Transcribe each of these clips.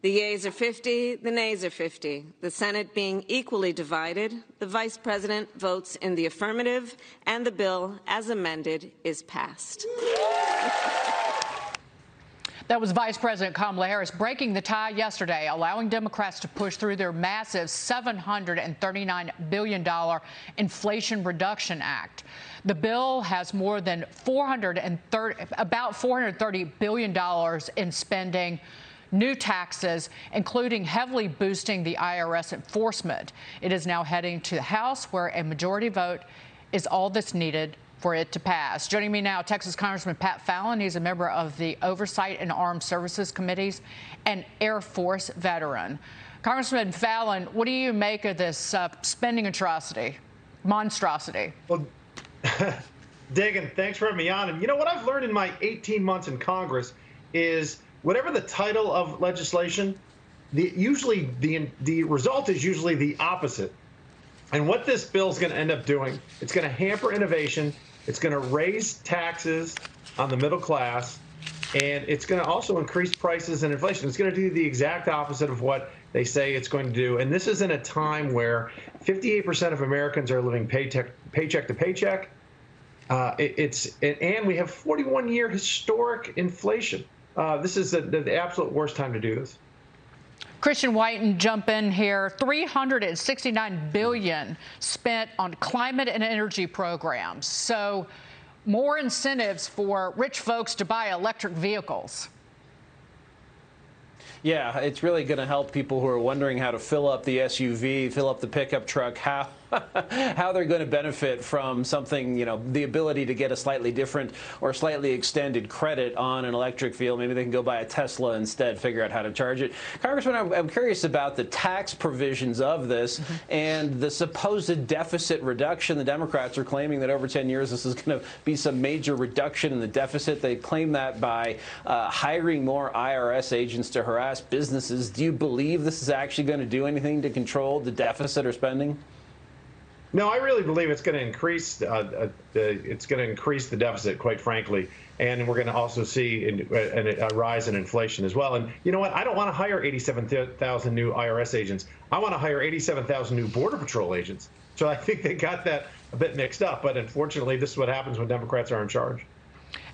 The yeas are 50, the nays are 50. The Senate being equally divided, the Vice President votes in the affirmative, and the bill, as amended, is passed. That was Vice President Kamala Harris breaking the tie yesterday, allowing Democrats to push through their massive $739 billion Inflation Reduction Act. The bill has more than about $430 billion in spending, new taxes, including heavily boosting the IRS enforcement. It is now heading to the House, where a majority vote is all that's needed for it to pass. Joining me now, Texas Congressman Pat Fallon. He's a member of the Oversight and Armed Services Committees and Air Force veteran. Congressman Fallon, what do you make of this spending monstrosity? Well, Dagan, thanks for having me on. And you know what I've learned in my 18 months in Congress is whatever the title of legislation, usually the result is usually the opposite. And what this bill is going to end up doing, it's going to hamper innovation. It's going to raise taxes on the middle class, and it's going to also increase prices and inflation. It's going to do the exact opposite of what they say it's going to do. And this is in a time where 58% of Americans are living paycheck to paycheck. And we have 41-year historic inflation. This is the absolute worst time to do this. Christian Whiten, jump in here. $369 billion spent on climate and energy programs. So more incentives for rich folks to buy electric vehicles. Yeah, it's really going to help people who are wondering how to fill up the SUV, fill up the pickup truck, how they're going to benefit from something, you know, the ability to get a slightly different or slightly extended credit on an electric vehicle. Maybe they can go buy a Tesla instead, figure out how to charge it. Congressman, I'm curious about the tax provisions of this and the supposed deficit reduction. The Democrats are claiming that over 10 years this is going to be some major reduction in the deficit. They claim that by hiring more IRS agents to harass businesses. Do you believe this is actually going to do anything to control the deficit or spending? No, I really believe it's going to increase the deficit, quite frankly, and we're going to also see a rise in inflation as well. And you know what? I don't want to hire 87,000 new IRS agents. I want to hire 87,000 new Border Patrol agents. So I think they got that a bit mixed up. But unfortunately, this is what happens when Democrats are in charge.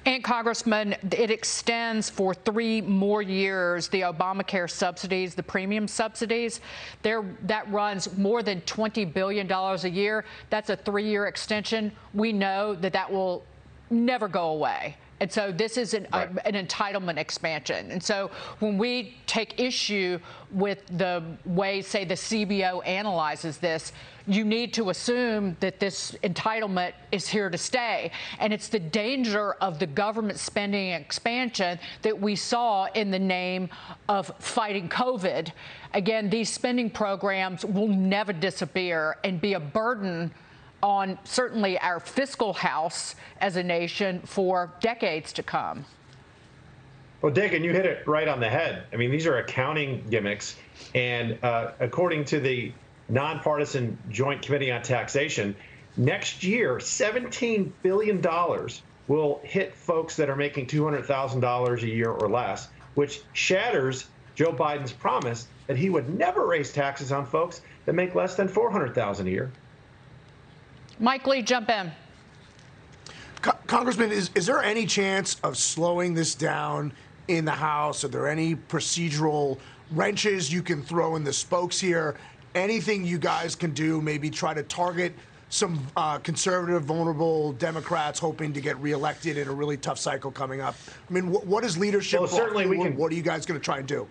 And Congressman, it extends for 3 more years the Obamacare subsidies, the premium subsidies. That runs more than $20 billion a year. That's a 3-year extension. We know that will never go away. And so this is an entitlement expansion. And so when we take issue with the way, say, the CBO analyzes this, you need to assume that this entitlement is here to stay. And it's the danger of the government spending expansion that we saw in the name of fighting COVID. Again, these spending programs will never disappear and be a burden on certainly our fiscal house as a nation for decades to come. Well, Dagan, you hit it right on the head. I mean, these are accounting gimmicks. And according to the Nonpartisan Joint Committee on Taxation, next year, $17 billion will hit folks that are making $200,000 a year or less, which shatters Joe Biden's promise that he would never raise taxes on folks that make less than $400,000 a year. Mike Lee, jump in. Congressman, is there any chance of slowing this down in the House? Are there any procedural wrenches you can throw in the spokes here? Anything you guys can do, maybe try to target some conservative, vulnerable Democrats hoping to get reelected in a really tough cycle coming up? I mean, what is leadership? Well, certainly we can. What are you guys going to try and do?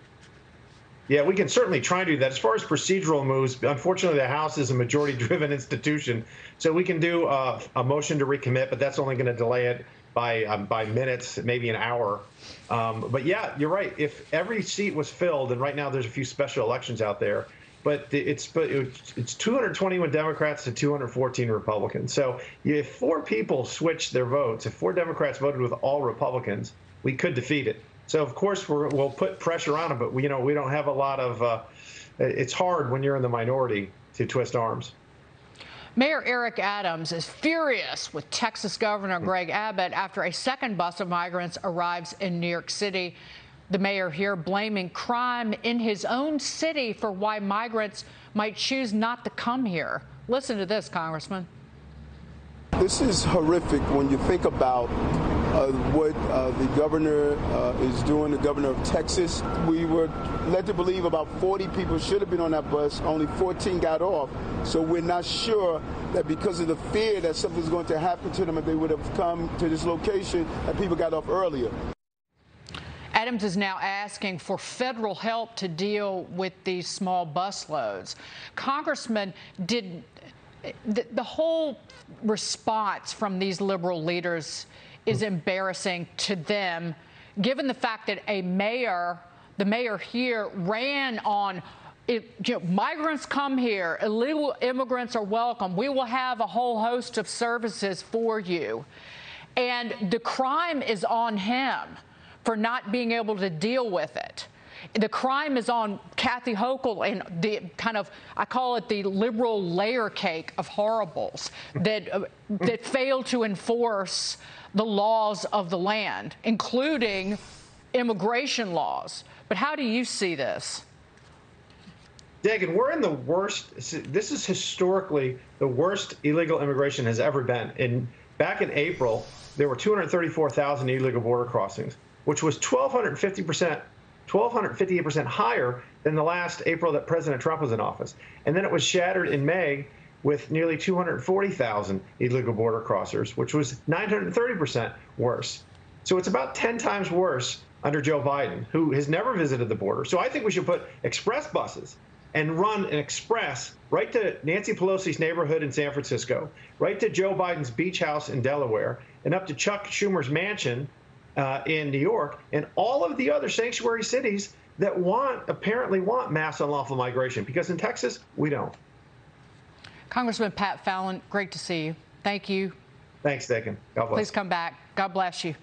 Yeah, we can certainly try and do that. As far as procedural moves, unfortunately, the House is a majority-driven institution, so we can do a motion to recommit, but that's only going to delay it by minutes, maybe an hour. But yeah, you're right. If every seat was filled, and right now there's a few special elections out there, but it's 221 Democrats to 214 Republicans. So if 4 people switched their votes, if 4 Democrats voted with all Republicans, we could defeat it. So, of course, we'll put pressure on them, but we don't have a lot of it's hard when you're in the minority to twist arms. Mayor Eric Adams is furious with Texas Governor Greg Abbott after a second bus of migrants arrives in New York City. the mayor here blaming crime in his own city for why migrants might choose not to come here. Listen to this, Congressman. This is horrific when you think about what the governor is doing, the governor of Texas. We were led to believe about 40 people should have been on that bus. Only 14 got off. So we're not sure that because of the fear that something's going to happen to them if they would have come to this location, that people got off earlier. Adams is now asking for federal help to deal with these small bus loads. Congressman, did the whole response from these liberal leaders is embarrassing to them, given the fact that the mayor here ran on, migrants come here, illegal immigrants are welcome, we will have a whole host of services for you. And the crime is on him for not being able to deal with it. The crime is on Kathy Hochul and the kind of, I call it the liberal layer cake of horribles that fail to enforce the laws of the land, including immigration laws. But how do you see this? Dagan, we're in the worst. This is historically the worst illegal immigration has ever been. Back in April, there were 234,000 illegal border crossings, which was 1,258% higher than the last April that President Trump was in office. And then it was shattered in May with nearly 240,000 illegal border crossers, which was 930% worse. So it's about 10 times worse under Joe Biden, who has never visited the border. So I think we should put express buses and run an express right to Nancy Pelosi's neighborhood in San Francisco, right to Joe Biden's beach house in Delaware, and up to Chuck Schumer's mansion in New York, and all of the other sanctuary cities that apparently want mass unlawful migration, because in Texas, we don't. Congressman Pat Fallon, great to see you. Thank you. Thanks, Dagan. God bless. Please come back. God bless you.